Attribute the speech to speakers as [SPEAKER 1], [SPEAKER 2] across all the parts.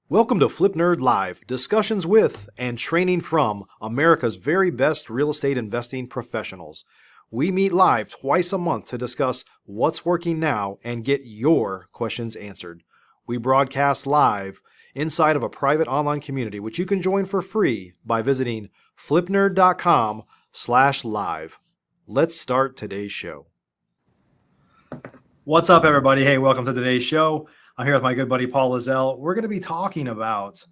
[SPEAKER 1] Welcome to Flip Nerd Live, discussions with and training from America's very best real estate investing professionals. We meet live twice a month to discuss what's working now and get your questions answered. We broadcast live inside of a private online community, which you can join for free by visiting flipnerd.com/live. Let's start today's show. What's up, everybody? Hey, welcome to today's show. I'm here with my good buddy, Paul Lizell. We're going to be talking about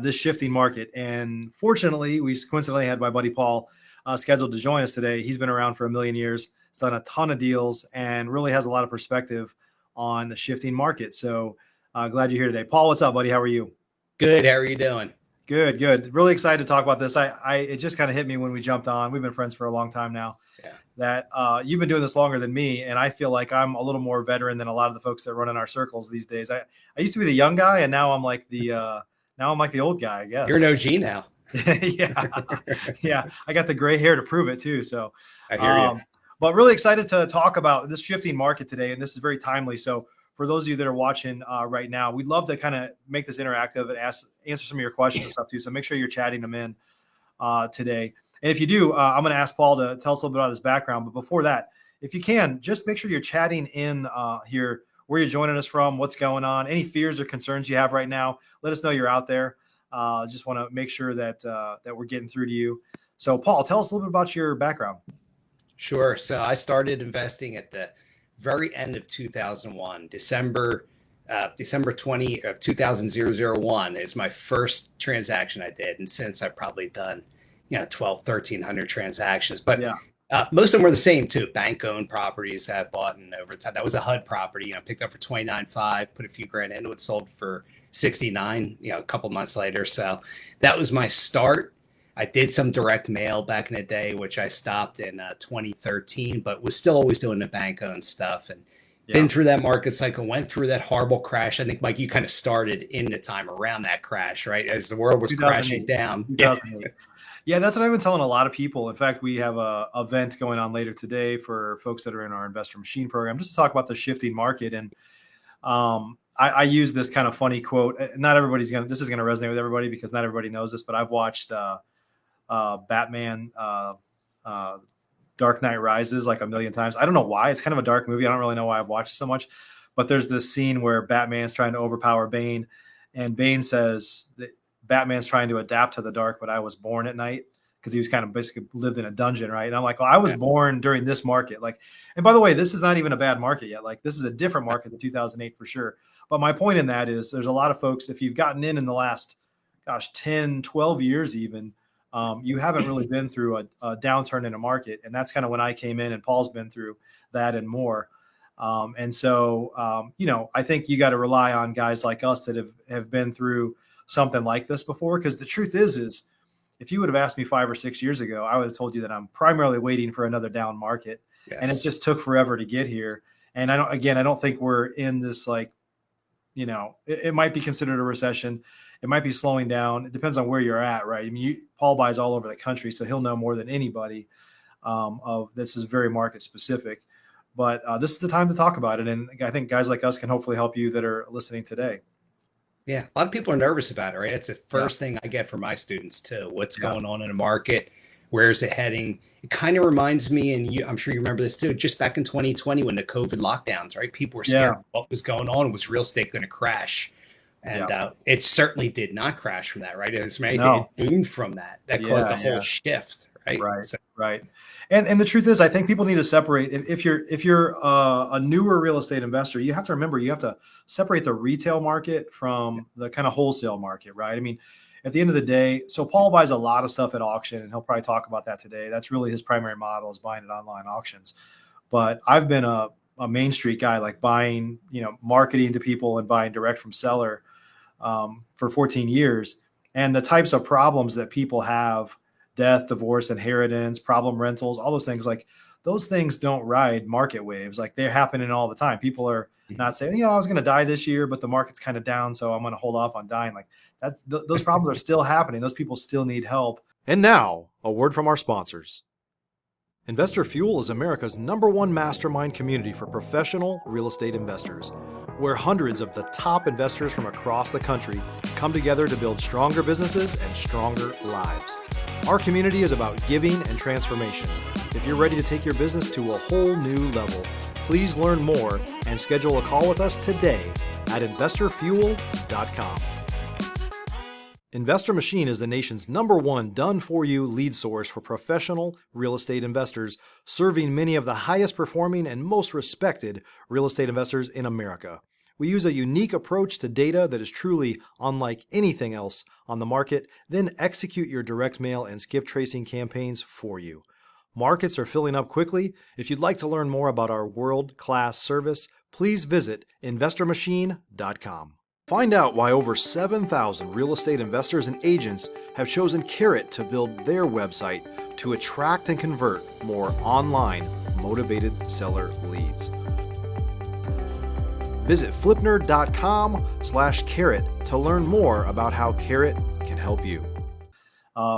[SPEAKER 1] this shifting market. And fortunately, we coincidentally had my buddy Paul scheduled to join us today. He's been around for a million years. He's done a ton of deals and really has a lot of perspective on the shifting market. So glad you're here today. Paul, what's up, buddy? How are you?
[SPEAKER 2] Good. How are you doing?
[SPEAKER 1] Good, good. Really excited to talk about this. It just kind of hit me when we jumped on. We've been friends for a long time now. That you've been doing this longer than me, and I feel like I'm a little more veteran than a lot of the folks that run in our circles these days. I used to be the young guy, and now I'm like the old guy, I guess.
[SPEAKER 2] You're an OG now.
[SPEAKER 1] yeah. I got the gray hair to prove it too. So
[SPEAKER 2] I hear you.
[SPEAKER 1] But really excited to talk about this shifting market today, and this is very timely. So for those of you that are watching right now, we'd love to kind of make this interactive and answer some of your questions and stuff too. So make sure you're chatting them in today. And if you do, I'm going to ask Paul to tell us a little bit about his background. But before that, if you can, just make sure you're chatting in here, where you're joining us from, what's going on, any fears or concerns you have right now. Let us know you're out there. Just want to make sure that we're getting through to you. So, Paul, tell us a little bit about your background.
[SPEAKER 2] Sure. So I started investing at the very end of 2001, December 20 of 2001 is my first transaction I did. And since I've probably done 1,300 transactions, but most of them were the same too. Bank-owned properties that I bought in over time. That was a HUD property, picked up for $29,500, put a few grand into it, sold for $69,000, a couple months later. So that was my start. I did some direct mail back in the day, which I stopped in 2013, but was still always doing the bank-owned stuff and been through that market cycle, went through that horrible crash. I think, Mike, you kind of started in the time around that crash, right? As the world was crashing down.
[SPEAKER 1] 2008. Yeah, that's what I've been telling a lot of people. In fact, we have a event going on later today for folks that are in our Investor Machine program, just to talk about the shifting market. And I use this kind of funny quote. Not everybody's this is gonna resonate with everybody because not everybody knows this, but I've watched Batman Dark Knight Rises like a million times. I don't know why. It's kind of a dark movie. I don't really know why I've watched it so much. But there's this scene where Batman's trying to overpower Bane, and Bane says that Batman's trying to adapt to the dark, but I was born at night, because he was kind of basically lived in a dungeon, right? And I'm like, well, I was born during this market. Like, and by the way, this is not even a bad market yet. Like, this is a different market than 2008 for sure. But my point in that is there's a lot of folks, if you've gotten in the last, 10, 12 years even, you haven't really been through a downturn in a market. And that's kind of when I came in, and Paul's been through that and more. And so, I think you got to rely on guys like us that have been through something like this before. Because the truth is if you would have asked me 5 or 6 years ago, I would have told you that I'm primarily waiting for another down market. Yes. And it just took forever to get here. And I don't think we're in this, like, it might be considered a recession. It might be slowing down. It depends on where you're at, right? I mean, Paul buys all over the country, so he'll know more than anybody of this is very market specific. But this is the time to talk about it. And I think guys like us can hopefully help you that are listening today.
[SPEAKER 2] Yeah, a lot of people are nervous about it, right? It's the first thing I get from my students too. What's going on in the market? Where is it heading? It kind of reminds me, and I'm sure you remember this too, just back in 2020 when the COVID lockdowns, right? People were scared of what was going on. Was real estate going to crash? And it certainly did not crash from that, right? It boomed from that. That caused a whole shift, right?
[SPEAKER 1] Right. And the truth is, I think people need to separate. If you're a newer real estate investor, you have to remember you have to separate the retail market from the kind of wholesale market, right? I mean, at the end of the day, so Paul buys a lot of stuff at auction, and he'll probably talk about that today. That's really his primary model, is buying at online auctions. But I've been a Main Street guy, like buying, marketing to people and buying direct from seller for 14 years. And the types of problems that people have, death, divorce, inheritance, problem rentals, all those things, like those things don't ride market waves. Like, they're happening all the time. People are not saying, I was going to die this year, but the market's kind of down, so I'm going to hold off on dying. Like, those problems are still happening. Those people still need help. And now, a word from our sponsors. Investor Fuel is America's #1 mastermind community for professional real estate investors, where hundreds of the top investors from across the country come come together to build stronger businesses and stronger lives. Our community is about giving and transformation. If you're ready to take your business to a whole new level, please learn more and schedule a call with us today at investorfuel.com. Investor Machine is the nation's #1 done-for-you lead source for professional real estate investors, serving many of the highest performing and most respected real estate investors in America. We use a unique approach to data that is truly unlike anything else on the market, then execute your direct mail and skip tracing campaigns for you. Markets are filling up quickly. If you'd like to learn more about our world-class service, please visit investormachine.com. Find out why over 7,000 real estate investors and agents have chosen Carrot to build their website to attract and convert more online motivated seller leads. Visit flipnerd.com/carrot to learn more about how Carrot can help you.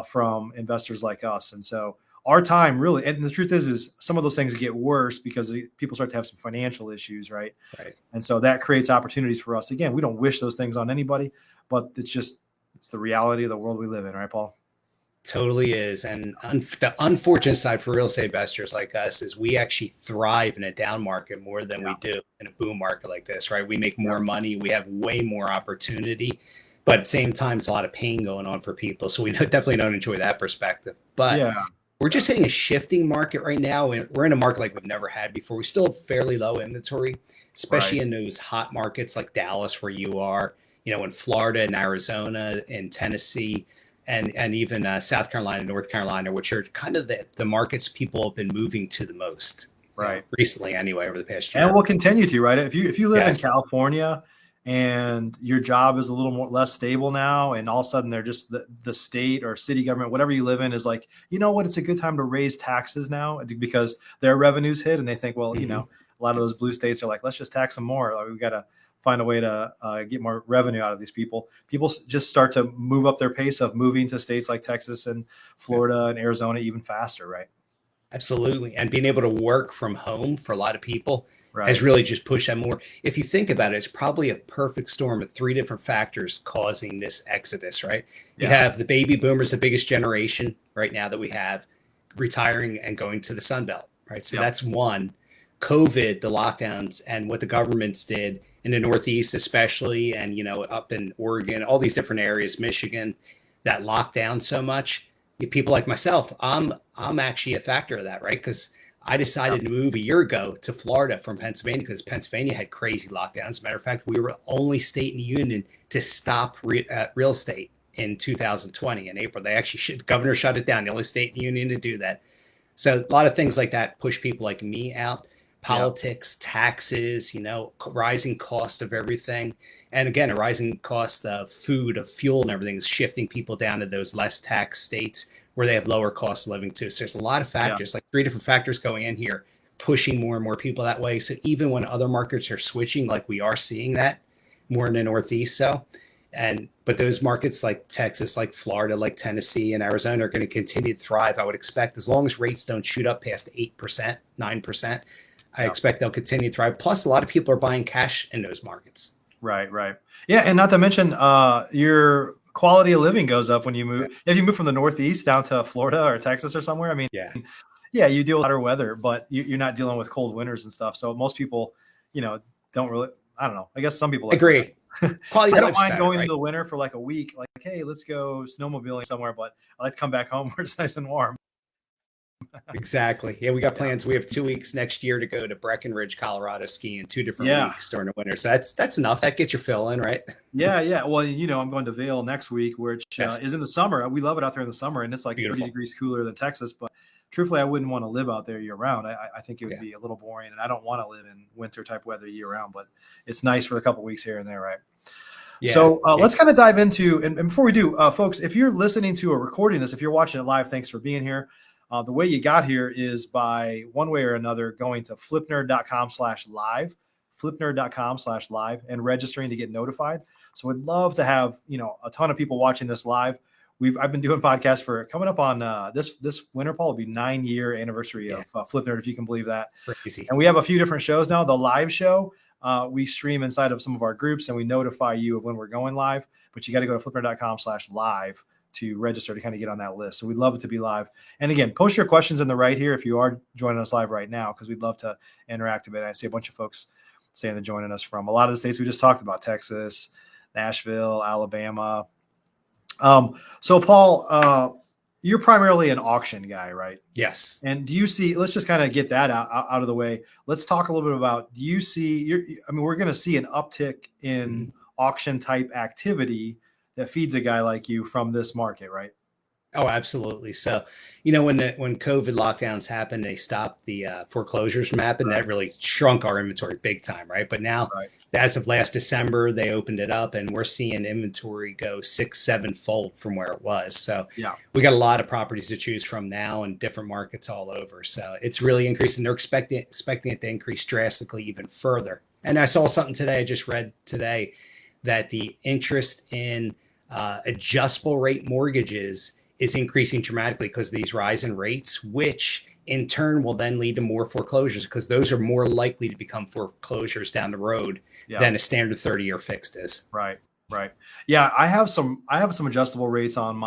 [SPEAKER 1] From investors like us. And so our time really, and the truth is some of those things get worse because people start to have some financial issues, right?
[SPEAKER 2] Right.
[SPEAKER 1] And so that creates opportunities for us. Again, we don't wish those things on anybody, but it's the reality of the world we live in, right, Paul?
[SPEAKER 2] Totally is. And the unfortunate side for real estate investors like us is we actually thrive in a down market more than we do in a boom market like this, right? We make more money. We have way more opportunity, but at the same time, it's a lot of pain going on for people. So we definitely don't enjoy that perspective. But we're just hitting a shifting market right now. And we're in a market like we've never had before. We still have fairly low inventory, especially in those hot markets like Dallas, where you are, in Florida and Arizona and Tennessee and even South Carolina, North Carolina, which are kind of the markets people have been moving to the most, recently anyway, over the past year.
[SPEAKER 1] And we'll continue to, right? If you live in California and your job is a little less stable now, and all of a sudden they're just the state or city government, whatever you live in, is like, you know what, it's a good time to raise taxes now because their revenues hit, and they think, well, a lot of those blue states are like, let's just tax them more. Like, we've got to find a way to get more revenue out of these people. People just start to move up their pace of moving to states like Texas and Florida and Arizona even faster, right?
[SPEAKER 2] Absolutely. And being able to work from home for a lot of people has really just pushed that more. If you think about it, it's probably a perfect storm of 3 different factors causing this exodus, right? You have the baby boomers, the biggest generation right now that we have, retiring and going to the Sun Belt, right? So that's one. COVID, the lockdowns, and what the governments did in the Northeast, especially, and, up in Oregon, all these different areas, Michigan, that locked down so much. People like myself, I'm actually a factor of that, right? Because I decided to move a year ago to Florida from Pennsylvania because Pennsylvania had crazy lockdowns. As a matter of fact, we were the only state in the union to stop real estate in 2020 in April. They actually the governor shut it down, the only state in the union to do that. So a lot of things like that push people like me out. Politics, taxes, rising cost of everything. And again, a rising cost of food, of fuel, and everything is shifting people down to those less tax states where they have lower cost of living too. So there's a lot of factors, like 3 different factors going in here, pushing more and more people that way. So even when other markets are switching, like we are seeing that more in the Northeast. But those markets like Texas, like Florida, like Tennessee and Arizona are going to continue to thrive. I would expect, as long as rates don't shoot up past 8%, 9%, I expect they'll continue to thrive. Plus, a lot of people are buying cash in those markets. Right.
[SPEAKER 1] Yeah, and not to mention your quality of living goes up when you move. If you move from the Northeast down to Florida or Texas or somewhere, I mean, you deal with hotter weather, but you're not dealing with cold winters and stuff. So most people, don't really. I don't know. I guess some people
[SPEAKER 2] agree.
[SPEAKER 1] I don't mind going into the winter for like a week. Like, hey, let's go snowmobiling somewhere, but I like to come back home where it's nice and warm.
[SPEAKER 2] Exactly. Yeah, we got plans. We have 2 weeks next year to go to Breckenridge, Colorado, skiing 2 different weeks during the winter. So that's enough. That gets your fill in, right?
[SPEAKER 1] Yeah. Well, I'm going to Vail next week, which is in the summer. We love it out there in the summer, and it's like 30 degrees cooler than Texas. But truthfully, I wouldn't want to live out there year round. I think it would be a little boring, and I don't want to live in winter type weather year round. But it's nice for a couple weeks here and there, right? Yeah. So let's kind of dive into, and before we do, folks, if you're listening to or recording this, if you're watching it live, thanks for being here. The way you got here is by one way or another going to flipnerd.com/live, flipnerd.com/live, and registering to get notified. So we'd love to have, a ton of people watching this live. I've been doing podcasts for coming up on this winter, Paul, will be 9-year anniversary of Flip Nerd, if you can believe that.
[SPEAKER 2] Crazy.
[SPEAKER 1] And we have a few different shows now. The live show, we stream inside of some of our groups and we notify you of when we're going live, but you got to go to flipper.com/live to register to kind of get on that list. So we'd love it to be live. And again, post your questions in the right here if you are joining us live right now, because we'd love to interact with it. I see a bunch of folks saying they're joining us from a lot of the states we just talked about: Texas, Nashville, Alabama. So Paul, you're primarily an auction guy, right?
[SPEAKER 2] Yes.
[SPEAKER 1] And do you see, let's just kind of get that out of the way. Let's talk a little bit about, do you see, we're going to see an uptick in auction type activity that feeds a guy like you from this market, right?
[SPEAKER 2] Oh, absolutely. So, when COVID lockdowns happened, they stopped the foreclosures from happening. Right. That really shrunk our inventory big time, right? But now, as of last December, they opened it up, and we're seeing inventory go 6-7 fold from where it was. So, we got a lot of properties to choose from now, in different markets all over. So, it's really increasing. They're expecting it to increase drastically even further. And I saw something today. I just read today that the interest in adjustable rate mortgages is increasing dramatically because of these rise in rates, which in turn will then lead to more foreclosures, because those are more likely to become foreclosures down the road than a standard 30-year fixed is.
[SPEAKER 1] Right. Yeah, I have some adjustable rates on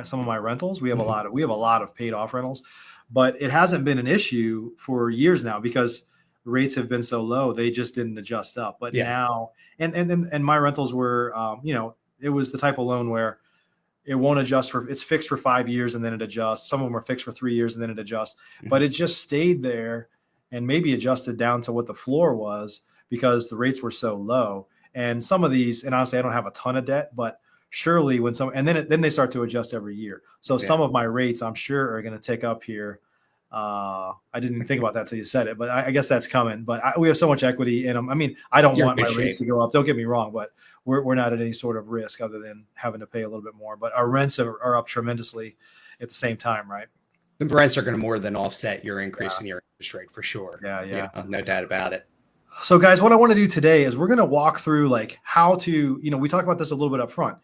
[SPEAKER 1] some of my rentals. We have a lot of paid off rentals, but it hasn't been an issue for years now because rates have been so low. They just didn't adjust up. But now, and my rentals were, it was the type of loan where it won't adjust it's fixed for 5 years and then it adjusts. Some of them are fixed for 3 years and then it adjusts, but it just stayed there and maybe adjusted down to what the floor was because the rates were so low. And some of these, and honestly, I don't have a ton of debt, but surely then they start to adjust every year. So some of my rates, I'm sure, are going to tick up here. I didn't even think about that till you said it, but I guess that's coming. But we have so much equity in them. I mean, I don't want my rates to go up. Don't get me wrong, but we're not at any sort of risk other than having to pay a little bit more. But our rents are up tremendously at the same time, right?
[SPEAKER 2] The rents are going to more than offset your increase in your interest rate for sure.
[SPEAKER 1] Yeah.
[SPEAKER 2] No doubt about it.
[SPEAKER 1] So guys, what I want to do today is we're going to walk through like how to, we talked about this a little bit up front.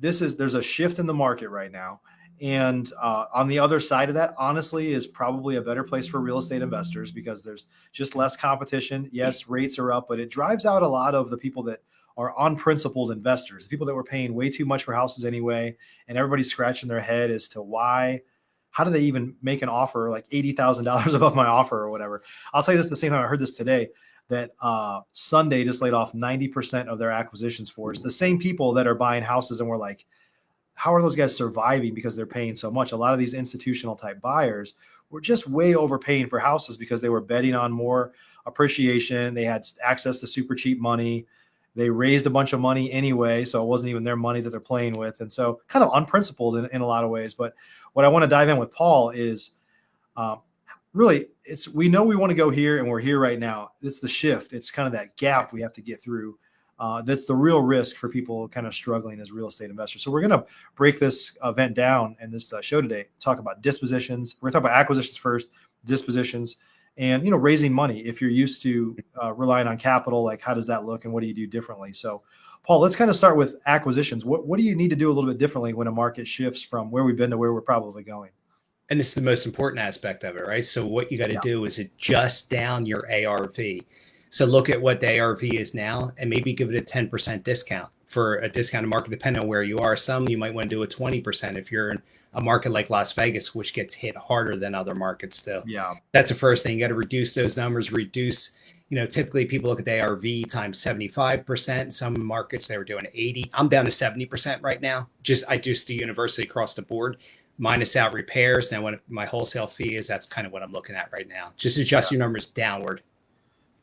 [SPEAKER 1] There's a shift in the market right now. And on the other side of that, honestly, is probably a better place for real estate investors because there's just less competition. Yes, rates are up, but it drives out a lot of the people that are unprincipled investors, the people that were paying way too much for houses anyway. And everybody's scratching their head as to how do they even make an offer like $80,000 above my offer or whatever. I'll tell you this at the same time, I heard this today, that Sunday just laid off 90% of their acquisitions force. The same people that are buying houses, and we're like, how are those guys surviving because they're paying so much? A lot of these institutional type buyers were just way overpaying for houses because they were betting on more appreciation. They had access to super cheap money. They raised a bunch of money anyway, so it wasn't even their money that they're playing with. And so kind of unprincipled in a lot of ways. But what I want to dive in with Paul is really, we know we want to go here and we're here right now. It's the shift. It's kind of that gap we have to get through. That's the real risk for people kind of struggling as real estate investors. So we're going to break this event down in this show today, talk about dispositions. We're going to talk about acquisitions first, dispositions, and, raising money. If you're used to relying on capital, like how does that look and what do you do differently? So Paul, let's kind of start with acquisitions. What do you need to do a little bit differently when a market shifts from where we've been to where we're probably going?
[SPEAKER 2] And it's the most important aspect of it, right? So what you got to do is adjust down your ARV. So look at what the ARV is now and maybe give it a 10% discount for a discounted market, depending on where you are. Some you might want to do a 20% if you're in a market like Las Vegas, which gets hit harder than other markets still.
[SPEAKER 1] Yeah.
[SPEAKER 2] That's the first thing. You got to reduce those numbers, typically people look at the ARV times 75%. Some markets, they were doing 80. I'm down to 70% right now. I just do universally across the board, minus out repairs. Now, when my wholesale fee is, that's kind of what I'm looking at right now. Just adjust your numbers downward.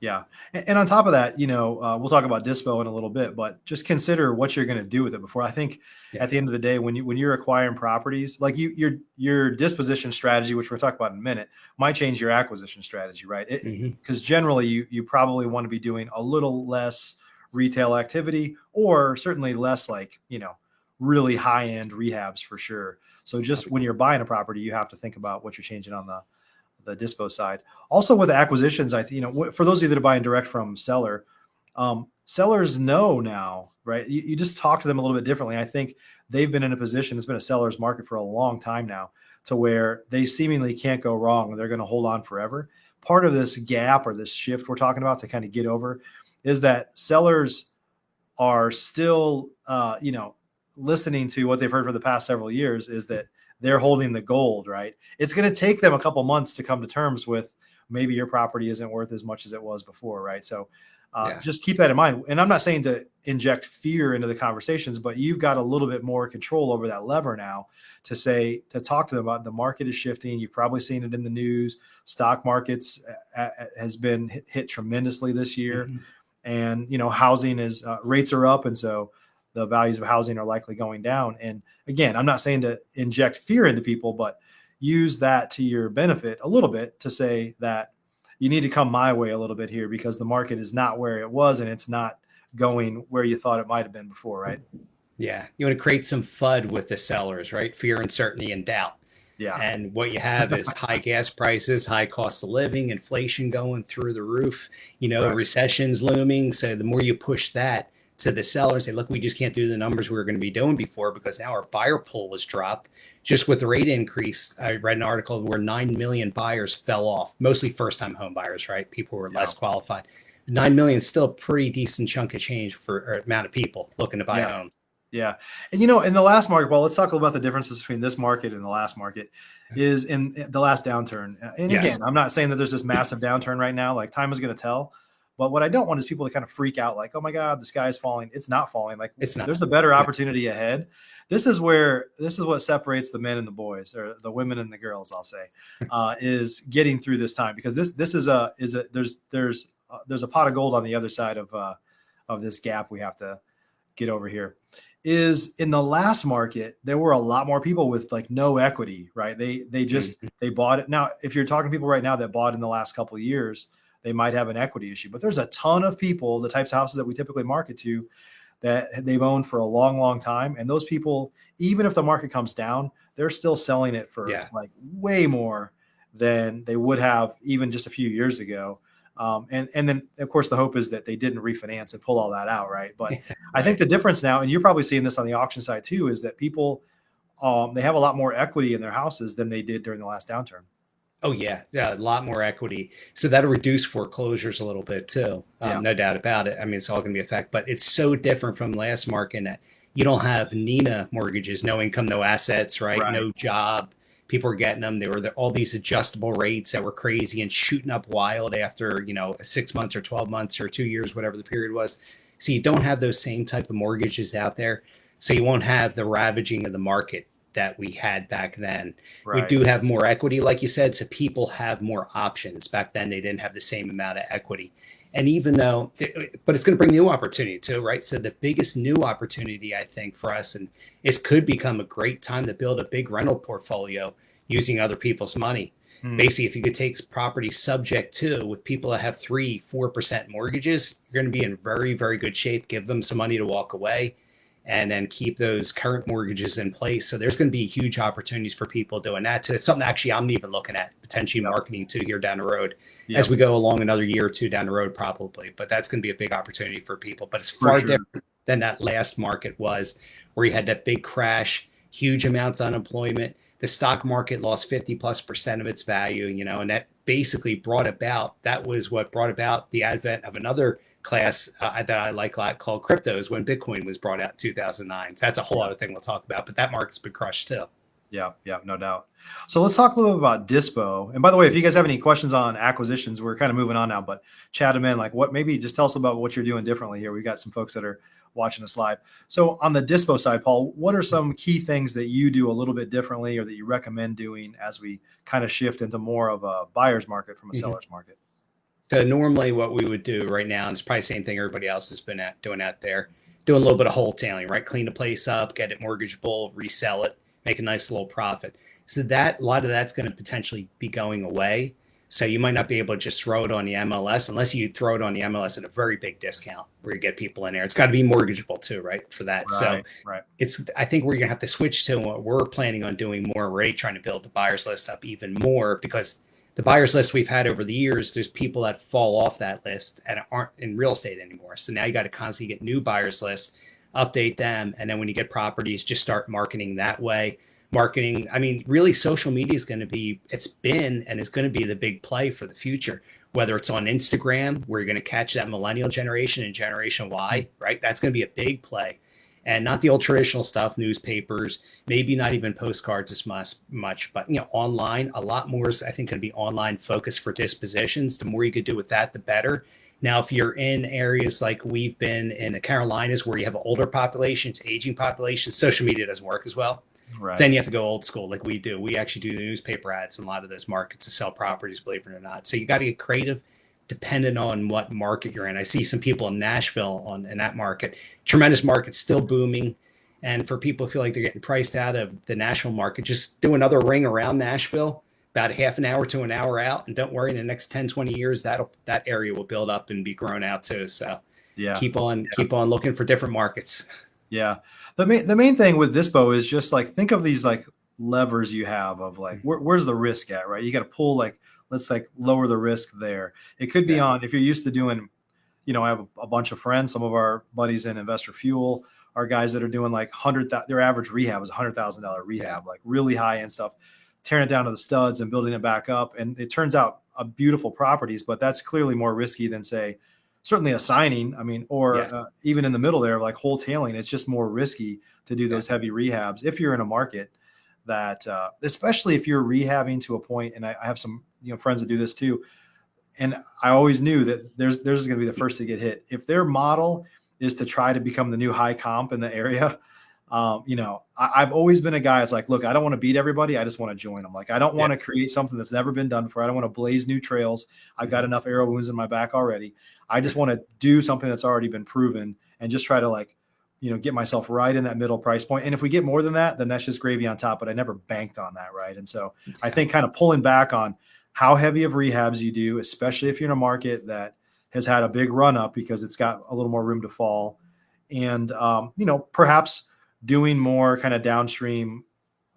[SPEAKER 1] Yeah. And on top of that, we'll talk about dispo in a little bit, but just consider what you're going to do with it before. I think at the end of the day, when you're acquiring properties, like your disposition strategy, which we'll talk about in a minute, might change your acquisition strategy, right? Because generally you probably want to be doing a little less retail activity or certainly less really high-end rehabs for sure. So just when you're buying a property, you have to think about what you're changing on the dispo side. Also with acquisitions, for those of you that are buying direct from seller, sellers know now, right? You just talk to them a little bit differently. I think they've been in a position, it's been a seller's market for a long time now, to where they seemingly can't go wrong and they're going to hold on forever. Part of this gap or this shift we're talking about to kind of get over is that sellers are still, listening to what they've heard for the past several years, is that they're holding the gold, right? It's going to take them a couple months to come to terms with maybe your property isn't worth as much as it was before, right? So
[SPEAKER 2] Yeah.
[SPEAKER 1] just keep that in mind. And I'm not saying to inject fear into the conversations, but you've got a little bit more control over that lever now to talk to them about the market is shifting. You've probably seen it in the news. Stock markets has been hit tremendously this year.
[SPEAKER 2] Mm-hmm.
[SPEAKER 1] And, housing is rates are up. And so the values of housing are likely going down. And again, I'm not saying to inject fear into people, but use that to your benefit a little bit to say that you need to come my way a little bit here because the market is not where it was and it's not going where you thought it might have been before, right?
[SPEAKER 2] Yeah. You want to create some FUD with the sellers, right? Fear, uncertainty, and doubt.
[SPEAKER 1] Yeah.
[SPEAKER 2] And what you have is high gas prices, high cost of living, inflation going through the roof,
[SPEAKER 1] Right.
[SPEAKER 2] recession's looming. So the more you push that to the sellers, say, look, we just can't do the numbers we were going to be doing before because now our buyer pool was dropped. Just with the rate increase, I read an article where 9 million buyers fell off, mostly first-time home buyers, right? People who were less qualified. 9 million is still a pretty decent chunk of change for amount of people looking to buy a home.
[SPEAKER 1] Yeah. And, in the last market, well, let's talk about the differences between this market and the last market is in the last downturn. And
[SPEAKER 2] Yes.
[SPEAKER 1] again, I'm not saying that there's this massive downturn right now, like time is going to tell. But what I don't want is people to kind of freak out like, oh my God, the sky is falling. It's not falling. Like
[SPEAKER 2] It's not.
[SPEAKER 1] There's a better opportunity ahead. This is what separates the men and the boys, or the women and the girls, I'll say, is getting through this time, because there's a pot of gold on the other side of this gap we have to get over here. Is in the last market, there were a lot more people with like no equity, right? They bought it. Now, if you're talking to people right now that bought in the last couple of years, they might have an equity issue, but there's a ton of people, the types of houses that we typically market to, that they've owned for a long, long time. And those people, even if the market comes down, they're still selling it for like way more than they would have even just a few years ago. And then of course the hope is that they didn't refinance and pull all that out. Right. But I think the difference now, and you're probably seeing this on the auction side too, is that people, they have a lot more equity in their houses than they did during the last downturn.
[SPEAKER 2] Oh yeah, a lot more equity. So that'll reduce foreclosures a little bit too. No doubt about it. I mean, it's all going to be a fact, but it's so different from last market that you don't have Nina mortgages, no income, no assets, right? No job. People were getting them. There were all these adjustable rates that were crazy and shooting up wild after, 6 months or 12 months or 2 years, whatever the period was. So you don't have those same type of mortgages out there. So you won't have the ravaging of the market that we had back then. We do have more equity, like you said, so people have more options. Back then, they didn't have the same amount of equity. And even though, but it's going to bring new opportunity too, right? So the biggest new opportunity, I think, for us, and it could become a great time to build a big rental portfolio using other people's money. Basically, if you could take property subject to with people that have 3-4% mortgages, you're going to be in very, very good shape. Give them some money to walk away, and then keep those current mortgages in place. So there's going to be huge opportunities for people doing that too. It's something actually I'm even looking at potentially marketing to here down the road as we go along another year or two down the road, probably. But that's going to be a big opportunity for people. But it's far different than that last market was, where you had that big crash, huge amounts of unemployment. The stock market lost 50+% of its value, and that basically that was what brought about the advent of another class that I like called cryptos, when Bitcoin was brought out in 2009. So that's a whole other thing we'll talk about, but that market's been crushed too.
[SPEAKER 1] Yeah, no doubt. So let's talk a little bit about Dispo. And by the way, if you guys have any questions on acquisitions, we're kind of moving on now, but chat them in. Like, maybe just tell us about what you're doing differently here. We've got some folks that are watching us live. So on the Dispo side, Paul, what are some key things that you do a little bit differently, or that you recommend doing as we kind of shift into more of a buyer's market from a seller's market?
[SPEAKER 2] So normally what we would do right now, and it's probably the same thing everybody else has been doing out there, doing a little bit of wholesaling, right? Clean the place up, get it mortgageable, resell it, make a nice little profit. So that a lot of that's going to potentially be going away. So you might not be able to just throw it on the MLS unless you throw it on the MLS at a very big discount where you get people in there. It's got to be mortgageable too, right? For that. I think we're going to have to switch to what we're planning on doing more. We're already trying to build the buyers list up even more, because the buyers list we've had over the years, there's people that fall off that list and aren't in real estate anymore. So now you got to constantly get new buyers lists, update them. And then when you get properties, just start marketing that way. Really social media is going to be, it's been and is going to be the big play for the future. whether it's on Instagram, where you're going to catch that millennial generation and Generation Y, right? That's going to be a big play. And not the old traditional stuff, newspapers, maybe not even postcards as much, but online, a lot more is, I think, going to be online focused for dispositions. The more you could do with that, the better. Now, if you're in areas like we've been in the Carolinas, where you have older populations, aging populations, social media doesn't work as well.
[SPEAKER 1] Right.
[SPEAKER 2] So then you have to go old school like we do. We actually do newspaper ads in a lot of those markets to sell properties, believe it or not. So you got to get creative depending on what market you're in. I see some people in Nashville in that market, tremendous market, still booming. And for people who feel like they're getting priced out of the Nashville market, just do another ring around Nashville, about half an hour to an hour out. And don't worry, in the next 10, 20 years, that area will build up and be grown out too. So keep on looking for different markets.
[SPEAKER 1] Yeah. The main thing with Dispo is just like, think of these like levers you have of like, where's the risk at, right? You got to pull like, let's like lower the risk there. It could be on, if you're used to doing, I have a bunch of friends, some of our buddies in Investor Fuel are guys that are doing like their average rehab is $100,000 rehab, like really high end stuff, tearing it down to the studs and building it back up. And it turns out beautiful properties, but that's clearly more risky than say, certainly a signing. I mean, or even in the middle there, like wholetailing, it's just more risky to do those heavy rehabs. If you're in a market that, especially if you're rehabbing to a point, and I have some, friends that do this too. And I always knew that theirs is going to be the first to get hit. If their model is to try to become the new high comp in the area, I've always been a guy that's like, look, I don't want to beat everybody. I just want to join them. Like, I don't want to create something that's never been done before. I don't want to blaze new trails. I've got enough arrow wounds in my back already. I just want to do something that's already been proven and just try to like, get myself right in that middle price point. And if we get more than that, then that's just gravy on top, but I never banked on that. Right. And so I think kind of pulling back on how heavy of rehabs you do, especially if you're in a market that has had a big run up because it's got a little more room to fall. And, perhaps doing more kind of downstream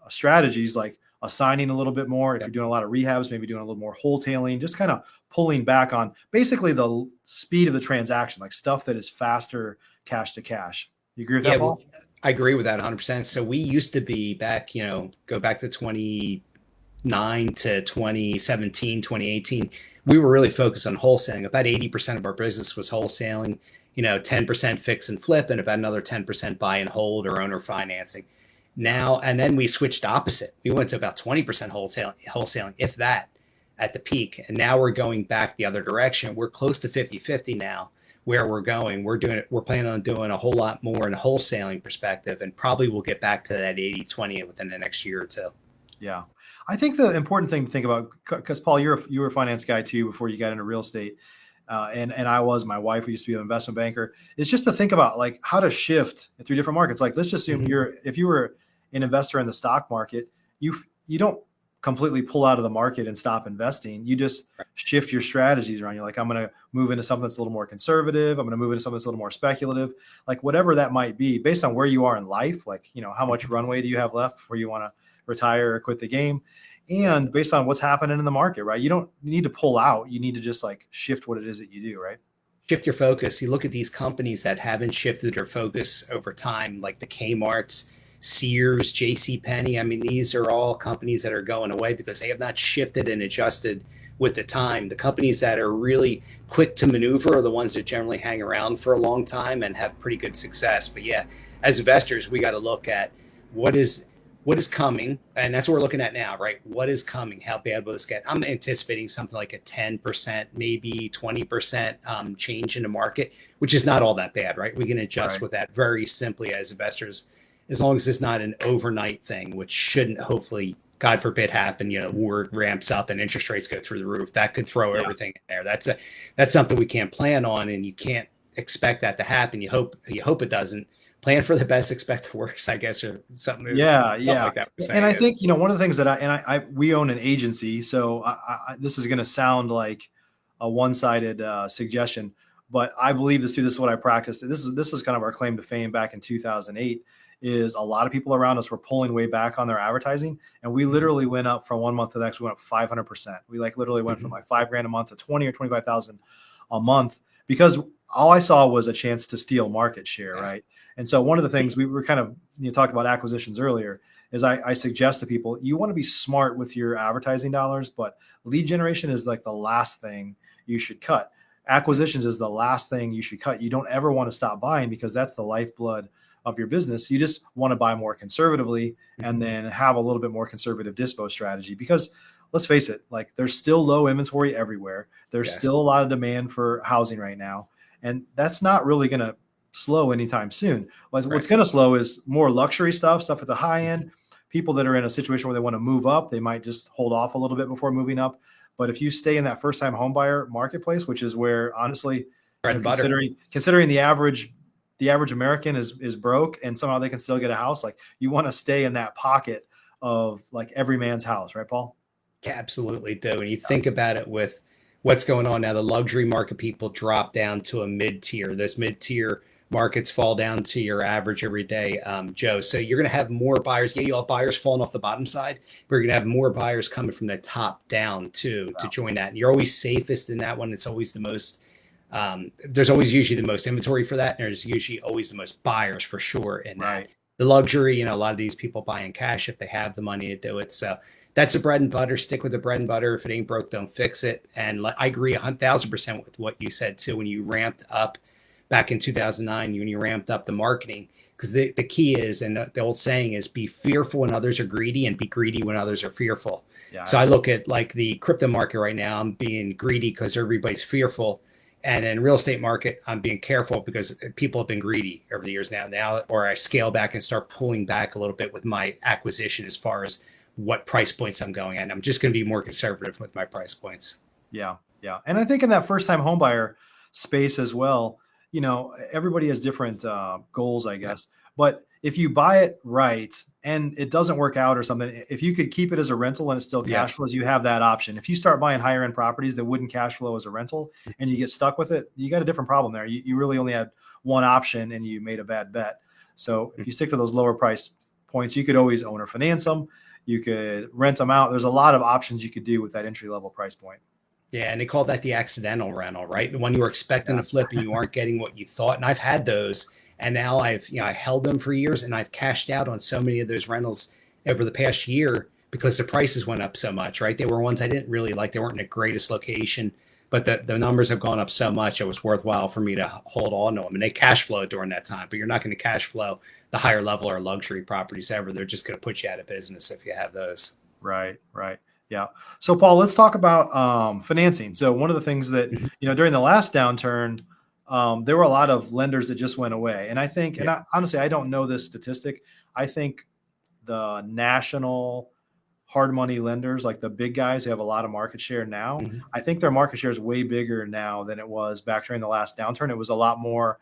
[SPEAKER 1] strategies, like assigning a little bit more. If you're doing a lot of rehabs, maybe doing a little more wholetailing, just kind of pulling back on basically the speed of the transaction, like stuff that is faster cash to cash. You agree with that, Paul?
[SPEAKER 2] I agree with that 100%. So we used to be back, go back to 2009 to 2017, 2018. We were really focused on wholesaling. About 80% of our business was wholesaling, 10% fix and flip, and about another 10% buy and hold or owner financing. Now, and then we switched opposite. We went to about 20% wholesaling, if that, at the peak. And now we're going back the other direction. We're close to 50-50 now where we're going. We're planning on doing a whole lot more in a wholesaling perspective, and probably we'll get back to that 80-20 within the next year or two.
[SPEAKER 1] Yeah. I think the important thing to think about, because Paul, you were a finance guy too before you got into real estate. And my wife, who used to be an investment banker, is just to think about like how to shift through different markets. Like, let's just assume if you were an investor in the stock market, you don't completely pull out of the market and stop investing. You just shift your strategies around. You're like, I'm going to move into something that's a little more conservative. I'm going to move into something that's a little more speculative, like whatever that might be based on where you are in life. Like, how much runway do you have left before you want to retire or quit the game? And based on what's happening in the market, right? You don't need to pull out. You need to just like shift what it is that you do, right?
[SPEAKER 2] Shift your focus. You look at these companies that haven't shifted their focus over time, like the Kmarts, Sears, JCPenney. I mean, these are all companies that are going away because they have not shifted and adjusted with the time. The companies that are really quick to maneuver are the ones that generally hang around for a long time and have pretty good success. But yeah, as investors, we got to look at what is coming, and that's what we're looking at now, right? What is coming? How bad will this get? I'm anticipating something like a 10%, maybe 20% change in the market, which is not all that bad, right? We can adjust with that very simply as investors, as long as it's not an overnight thing, which shouldn't, hopefully, God forbid, happen. War ramps up and interest rates go through the roof. That could throw everything in there. That's something we can't plan on, and you can't expect that to happen. You hope it doesn't. Plan for the best, expect the worst, I guess, or something. Like that
[SPEAKER 1] and I think, one of the things that we own an agency, so this is going to sound like a one-sided suggestion, but I believe this too. This is what I practiced. This is kind of our claim to fame back in 2008. Is a lot of people around us were pulling way back on their advertising, and we literally went up from one month to the next. We went up 500%. We literally went from like $5,000 a month to 20 or 25,000 a month because all I saw was a chance to steal market share, right? And so one of the things we were kind of, talked about acquisitions earlier, is I suggest to people, you want to be smart with your advertising dollars, but lead generation is like the last thing you should cut. Acquisitions is the last thing you should cut. You don't ever want to stop buying because that's the lifeblood of your business. You just want to buy more conservatively and then have a little bit more conservative dispo strategy, because let's face it, like there's still low inventory everywhere. There's still a lot of demand for housing right now. And that's not really going to slow anytime soon. What's going to slow is more luxury stuff at the high end. People that are in a situation where they want to move up, they might just hold off a little bit before moving up. But if you stay in that first-time homebuyer marketplace, which is where honestly, considering the average American is broke and somehow they can still get a house, like you want to stay in that pocket of like every man's house, right, Paul?
[SPEAKER 2] Absolutely do. And you think about it with what's going on now, the luxury market people drop down to a mid-tier. Those mid-tier markets fall down to your average every day, Joe. So you're going to have more buyers. Yeah, you'll have buyers falling off the bottom side, but you're going to have more buyers coming from the top down too to join that. And you're always safest in that one. It's always the most, there's always usually the most inventory for that. And there's usually always the most buyers for sure in that. The luxury, you know, a lot of these people buy in cash if they have the money to do it. So that's the bread and butter. Stick with the bread and butter. If it ain't broke, don't fix it. And I agree 1,000% with what you said too. When you ramped up back in 2009, when you ramped up the marketing, because the key is, and the old saying is, be fearful when others are greedy and be greedy when others are fearful. Yeah, so I look at like the crypto market right now, I'm being greedy because everybody's fearful. And in real estate market, I'm being careful because people have been greedy over the years now, or I scale back and start pulling back a little bit with my acquisition as far as what price points I'm going at. And I'm just going to be more conservative with my price points.
[SPEAKER 1] Yeah. Yeah. And I think in that first time homebuyer space as well, you know, everybody has different goals, I guess. But if you buy it right and it doesn't work out or something, if you could keep it as a rental and it still cash flows, you have that option. If you start buying higher end properties that wouldn't cash flow as a rental and you get stuck with it, you got a different problem there. You really only had one option and you made a bad bet. So if you stick to those lower price points, you could always own or finance them. You could rent them out. There's a lot of options you could do with that entry level price point.
[SPEAKER 2] Yeah, and they call that the accidental rental, right? The one you were expecting to flip and you aren't getting what you thought. And I've had those, and now I held them for years, and I've cashed out on so many of those rentals over the past year because the prices went up so much, right? They were ones I didn't really like. They weren't in the greatest location, but the numbers have gone up so much, it was worthwhile for me to hold on to them. And they cash flow during that time, but you're not going to cash flow the higher level or luxury properties ever. They're just going to put you out of business if you have those.
[SPEAKER 1] Right. Yeah. So Paul, let's talk about financing. So one of the things that, during the last downturn, there were a lot of lenders that just went away. And I think, honestly, I don't know this statistic. I think the national hard money lenders, like the big guys who have a lot of market share now, I think their market share is way bigger now than it was back during the last downturn. It was a lot more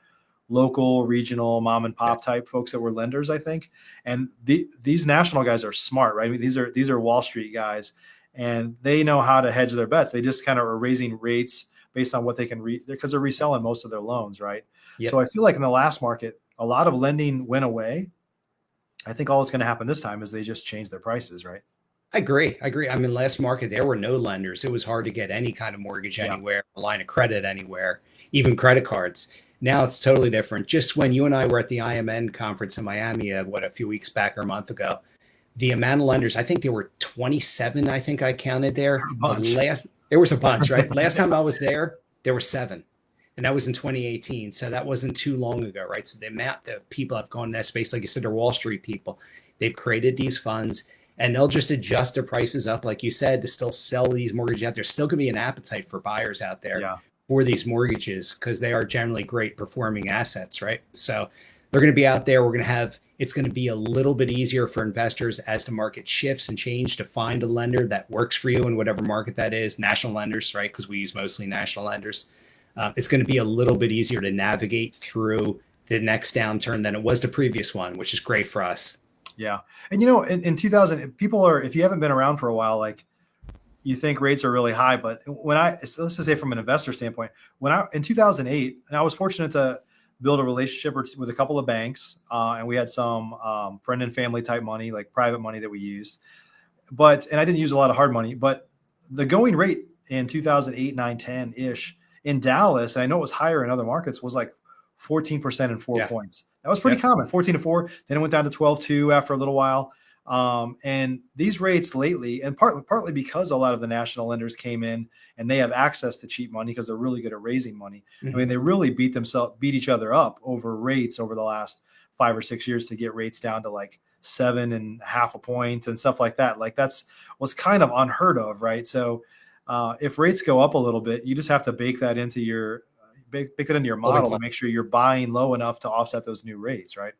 [SPEAKER 1] local, regional, mom and pop type folks that were lenders, I think. And these national guys are smart, right? I mean, these are Wall Street guys, and they know how to hedge their bets. They just kind of are raising rates based on what they can because they're reselling most of their loans, right? Yep. So I feel like in the last market, a lot of lending went away. I think all that's going to happen this time is they just change their prices, right?
[SPEAKER 2] I agree. I mean, last market, there were no lenders. It was hard to get any kind of mortgage anywhere, a line of credit anywhere, even credit cards. Now it's totally different. Just when you and I were at the IMN conference in Miami, a few weeks back or a month ago, the amount of lenders, I think there were 27, I think I counted there. There was a bunch, right? Last time I was there were 7. And that was in 2018. So that wasn't too long ago, right? So the amount that people have gone in that space, like you said, they're Wall Street people. They've created these funds and they'll just adjust their prices up, like you said, to still sell these mortgages out. There's still going to be an appetite for buyers out there for these mortgages because they are generally great performing assets, right? So they're going to be out there. It's going to be a little bit easier for investors as the market shifts and change to find a lender that works for you in whatever market that is. National lenders, right? Because we use mostly national lenders. It's going to be a little bit easier to navigate through the next downturn than it was the previous one, which is great for us.
[SPEAKER 1] Yeah. And in 2000, people are, if you haven't been around for a while, like you think rates are really high, but let's just say from an investor standpoint, in 2008, and I was fortunate to build a relationship with a couple of banks, and we had some friend and family type money, like private money that we used. And I didn't use a lot of hard money, but the going rate in 2008, 9, 10 ish in Dallas, and I know it was higher in other markets, was like 14% and 4 points. That was pretty common, 14 to 4. Then it went down to 12.2 after a little while. And these rates lately, and partly because a lot of the national lenders came in and they have access to cheap money because they're really good at raising money. I mean, they really beat each other up over rates over the last 5 or 6 years to get rates down to like 7.5 a point and stuff like that. Like that's was kind of unheard of, right? So if rates go up a little bit, you just have to bake that into your model to make sure you're buying low enough to offset those new rates, right?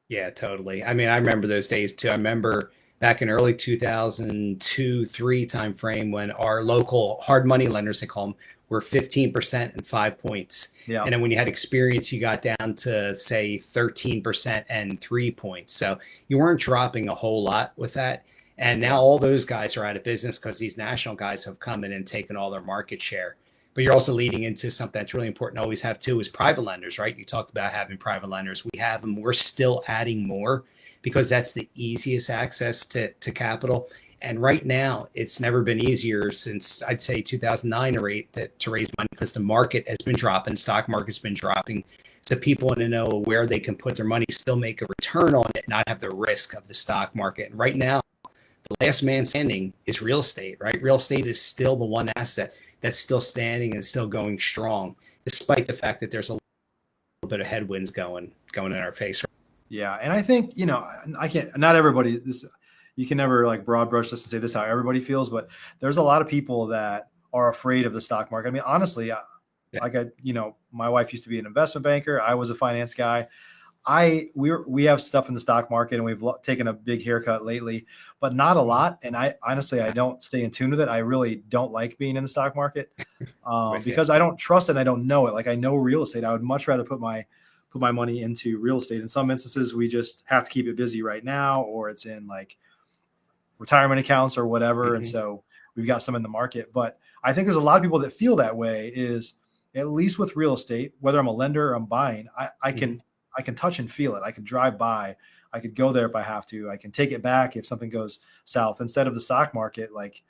[SPEAKER 2] Yeah, totally. I mean, I remember those days too. I remember back in early 2002, three time frame when our local hard money lenders, they call them, were 15% and 5 points.
[SPEAKER 1] Yeah.
[SPEAKER 2] And then when you had experience, you got down to say 13% and 3 points. So you weren't dropping a whole lot with that. And now all those guys are out of business because these national guys have come in and taken all their market share. But you're also leading into something that's really important to always have too is private lenders, right? You talked about having private lenders. We have them. We're still adding more because that's the easiest access to capital. And right now, it's never been easier since I'd say 2009 to raise money because the market has been dropping, stock market's been dropping. So people want to know where they can put their money, still make a return on it, not have the risk of the stock market. And right now, the last man standing is real estate, right? Real estate is still the one asset that's still standing and still going strong, despite the fact that there's a little bit of headwinds going in our face.
[SPEAKER 1] Yeah. And I think, not everybody, you can never like broad brush this and say this is how everybody feels, but there's a lot of people that are afraid of the stock market. I mean, honestly, my wife used to be an investment banker. I was a finance guy. We have stuff in the stock market and we've taken a big haircut lately, but not a lot. And I don't stay in tune with it. I really don't like being in the stock market because I don't trust it and I don't know it. Like I know real estate. I would much rather put my money into real estate. In some instances, we just have to keep it busy right now, or it's in like retirement accounts or whatever. Mm-hmm. And so we've got some in the market, but I think there's a lot of people that feel that way is at least with real estate, whether I'm a lender or I'm buying, I can touch and feel it. I can drive by. I could go there if I have to. I can take it back if something goes south. Instead of the stock market, like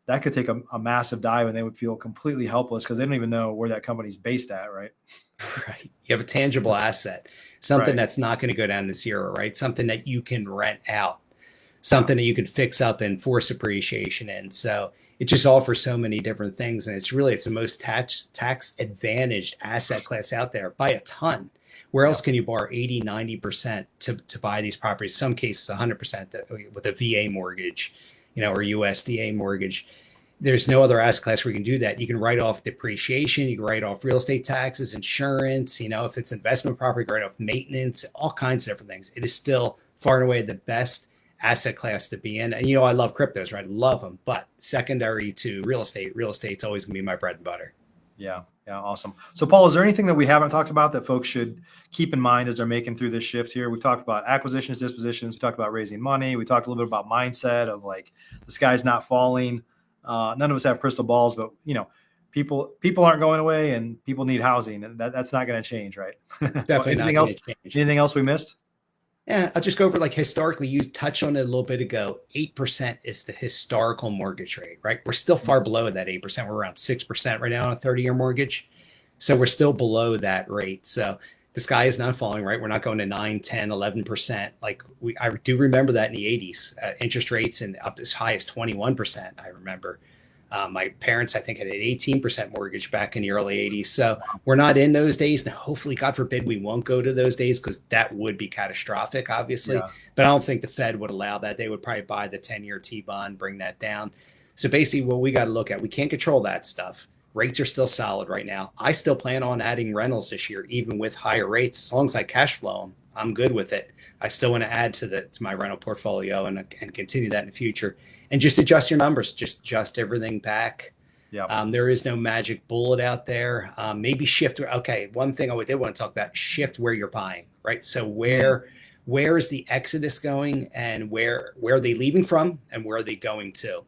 [SPEAKER 1] that could take a massive dive and they would feel completely helpless because they don't even know where that company's based at, right?
[SPEAKER 2] Right. You have a tangible asset, something that's not going to go down to zero, right? Something that you can rent out, something that you can fix up and force appreciation in. So it just offers so many different things. And it's the most tax advantaged asset class out there by a ton. Where else can you borrow 80, 90% to buy these properties? Some cases 100% with a VA mortgage, or USDA mortgage. There's no other asset class where you can do that. You can write off depreciation, you can write off real estate taxes, insurance, if it's investment property, you can write off maintenance, all kinds of different things. It is still far and away the best asset class to be in. And I love cryptos, right? I love them, but secondary to real estate's always gonna be my bread and butter.
[SPEAKER 1] Yeah. Awesome. So Paul, is there anything that we haven't talked about that folks should keep in mind as they're making through this shift here? We've talked about acquisitions, dispositions. We talked about raising money. We talked a little bit about mindset of like the sky's not falling. None of us have crystal balls, but people aren't going away and people need housing and that's not going to change. Right.
[SPEAKER 2] Definitely.
[SPEAKER 1] Anything else we missed?
[SPEAKER 2] Yeah, I'll just go over like historically, you touched on it a little bit ago. 8% is the historical mortgage rate, right? We're still far below that 8%. We're around 6% right now on a 30-year mortgage. So we're still below that rate. So the sky is not falling, right? We're not going to 9, 10, 11%. Like I do remember that in the 80s, interest rates and up as high as 21%. I remember my parents, I think, had an 18% mortgage back in the early 80s. So we're not in those days. Now, hopefully, God forbid, we won't go to those days because that would be catastrophic, obviously. Yeah. But I don't think the Fed would allow that. They would probably buy the 10-year T-bond, bring that down. So basically, what we got to look at, we can't control that stuff. Rates are still solid right now. I still plan on adding rentals this year, even with higher rates. As long as I cash flow them, I'm good with it. I still want to add to my rental portfolio and continue that in the future. And just adjust your numbers, just adjust everything back. Yeah. There is no magic bullet out there. Maybe shift. Okay, one thing I did want to talk about: shift where you're buying. Right. So where is the exodus going, and where are they leaving from, and where are they going to?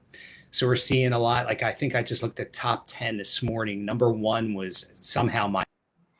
[SPEAKER 2] So we're seeing a lot. Like I think I just looked at top 10 this morning. Number 1 was somehow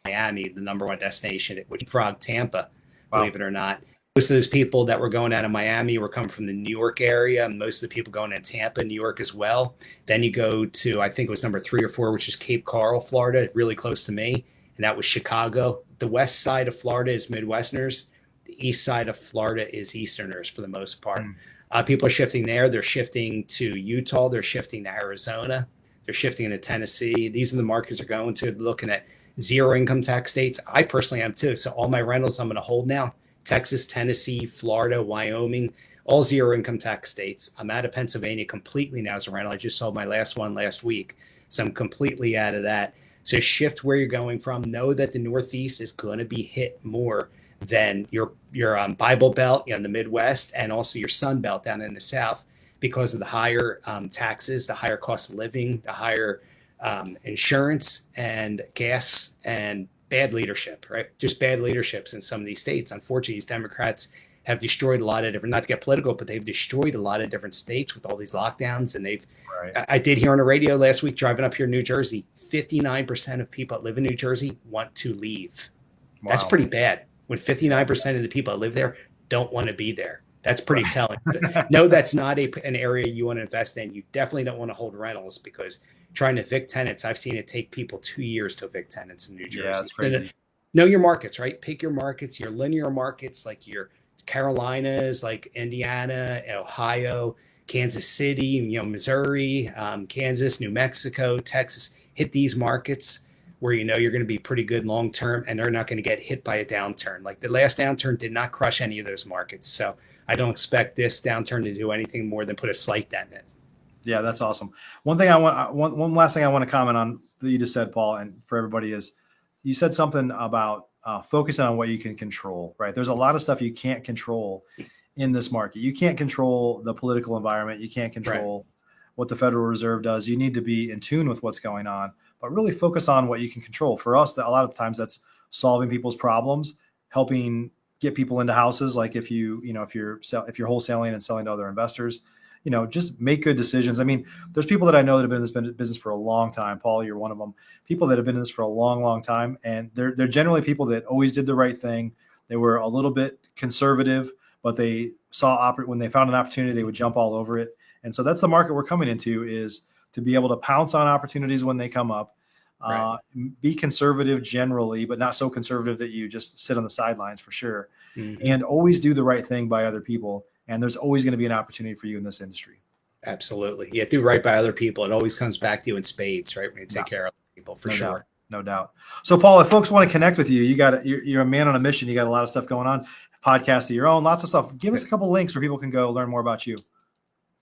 [SPEAKER 2] Miami, the number 1 destination, which frog Tampa. Wow. Believe it or not. Most of those people that were going out of Miami were coming from the New York area, and most of the people going in Tampa, New York as well. Then you go to, I think it was number 3 or 4, which is Cape Coral, Florida, really close to me. And that was Chicago. The west side of Florida is Midwesterners. The east side of Florida is Easterners for the most part.
[SPEAKER 1] Mm.
[SPEAKER 2] People are shifting there. They're shifting to Utah. They're shifting to Arizona. They're shifting to Tennessee. These are the markets they're going to. Looking at zero income tax states. I personally am too. So all my rentals I'm going to hold now: Texas, Tennessee, Florida, Wyoming, all zero income tax states. I'm out of Pennsylvania completely now as a rental. I just sold my last one last week. So I'm completely out of that. So shift where you're going from. Know that the Northeast is going to be hit more than your Bible Belt, the Midwest, and also your Sun Belt down in the South, because of the higher taxes, the higher cost of living, the higher insurance and gas, and bad leadership, right? Just bad leaderships in some of these states. Unfortunately, these Democrats have destroyed a lot of different, not to get political, but they've destroyed a lot of different states with all these lockdowns. And I did hear on the radio last week, driving up here in New Jersey, 59% of people that live in New Jersey want to leave. Wow. That's pretty bad. When 59% of the people that live there don't want to be there. That's pretty telling. No, that's not an area you want to invest in. You definitely don't want to hold rentals, because trying to evict tenants, I've seen it take people 2 years to evict tenants in New Jersey. Yeah, that's crazy. Know your markets, right? Pick your markets, your linear markets, like your Carolinas, like Indiana, Ohio, Kansas City, Missouri, Kansas, New Mexico, Texas. Hit these markets where you're going to be pretty good long term, and they're not going to get hit by a downturn. Like the last downturn did not crush any of those markets. So I don't expect this downturn to do anything more than put a slight dent in it.
[SPEAKER 1] Yeah, that's awesome. One last thing I want to comment on that you just said, Paul, and for everybody, is you said something about focusing on what you can control, right? There's a lot of stuff you can't control in this market. You can't control the political environment. You can't control what the Federal Reserve does. You need to be in tune with what's going on, but really focus on what you can control. For us, a lot of times that's solving people's problems, helping get people into houses. Like if you're wholesaling and selling to other investors, just make good decisions. I mean, there's people that I know that have been in this business for a long time. Paul, you're one of them. People that have been in this for a long, long time, and they're generally people that always did the right thing. They were a little bit conservative, but they saw when they found an opportunity, they would jump all over it. And so that's the market we're coming into, is to be able to pounce on opportunities when they come up. Be conservative generally, but not so conservative that you just sit on the sidelines, for sure. Mm-hmm. And always do the right thing by other people. And there's always going to be an opportunity for you in this industry. Absolutely.
[SPEAKER 2] Yeah, do right by other people. It always comes back to you in spades, right? When you take care of people, for sure.
[SPEAKER 1] No doubt. So, Paul, if folks want to connect with you, you're a man on a mission. You got a lot of stuff going on, podcast of your own, lots of stuff. Give us a couple of links where people can go learn more about you.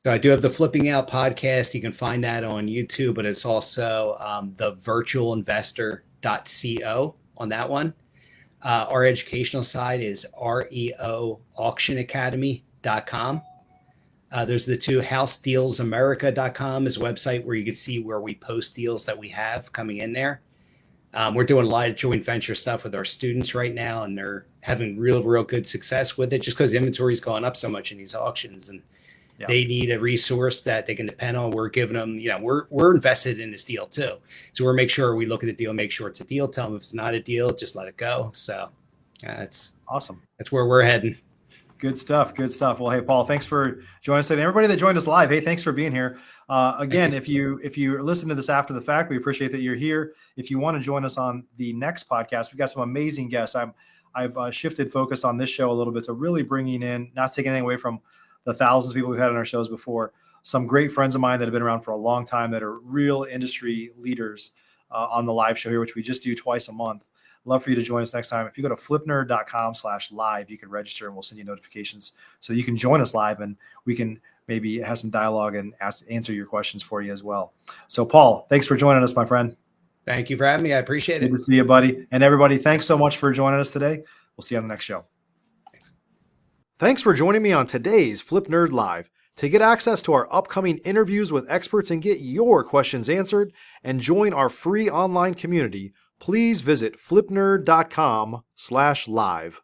[SPEAKER 2] So I do have the Flipping Out podcast. You can find that on YouTube, but it's also the virtualinvestor.co on that one. Our educational side is reoauctionacademy.com. There's the two housedealsamerica.com is a website where you can see where we post deals that we have coming in there. We're doing a lot of joint venture stuff with our students right now, and they're having real good success with it, just because the inventory is going up so much in these auctions, and they need a resource that they can depend on. We're giving them, we're invested in this deal too. So we're make sure we look at the deal, make sure it's a deal, tell them if it's not a deal, just let it go. So that's awesome. That's where we're heading.
[SPEAKER 1] Good stuff. Well, hey, Paul, thanks for joining us today. Everybody that joined us live, hey, thanks for being here. Again, if you're listening to this after the fact, we appreciate that you're here. If you want to join us on the next podcast, we've got some amazing guests. I've shifted focus on this show a little bit, so really bringing in, not taking anything away from the thousands of people we've had on our shows before, some great friends of mine that have been around for a long time that are real industry leaders on the live show here, which we just do twice a month. Love for you to join us next time. If you go to flipnerd.com/live, you can register and we'll send you notifications so you can join us live, and we can maybe have some dialogue and answer your questions for you as well. So, Paul, thanks for joining us, my friend.
[SPEAKER 2] Thank you for having me. I appreciate it.
[SPEAKER 1] Good to see you, buddy. And everybody, thanks so much for joining us today. We'll see you on the next show. Thanks for joining me on today's Flip Nerd Live. To get access to our upcoming interviews with experts and get your questions answered and join our free online community, please visit flipnerd.com/live.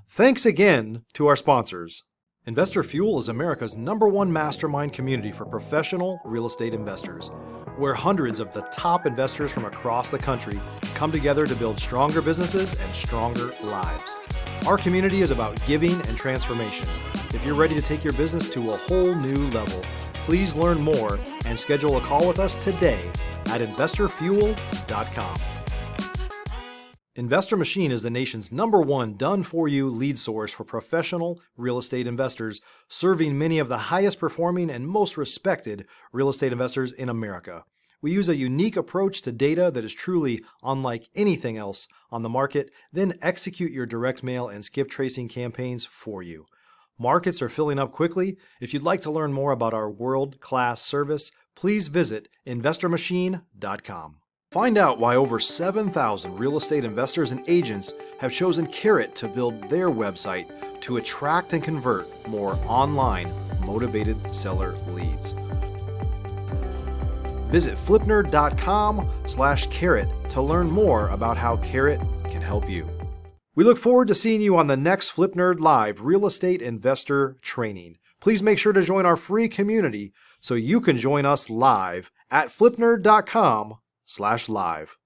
[SPEAKER 1] Thanks again to our sponsors. Investor Fuel is America's #1 mastermind community for professional real estate investors, where hundreds of the top investors from across the country come together to build stronger businesses and stronger lives. Our community is about giving and transformation. If you're ready to take your business to a whole new level, please learn more and schedule a call with us today at investorfuel.com. Investor Machine is the nation's #1 done-for-you lead source for professional real estate investors, serving many of the highest performing and most respected real estate investors in America. We use a unique approach to data that is truly unlike anything else on the market, then execute your direct mail and skip tracing campaigns for you. Markets are filling up quickly. If you'd like to learn more about our world-class service, please visit investormachine.com. Find out why over 7,000 real estate investors and agents have chosen Carrot to build their website to attract and convert more online motivated seller leads. Visit flipnerd.com/carrot to learn more about how Carrot can help you. We look forward to seeing you on the next Flip Nerd Live Real Estate Investor Training. Please make sure to join our free community so you can join us live at flipnerd.com/live.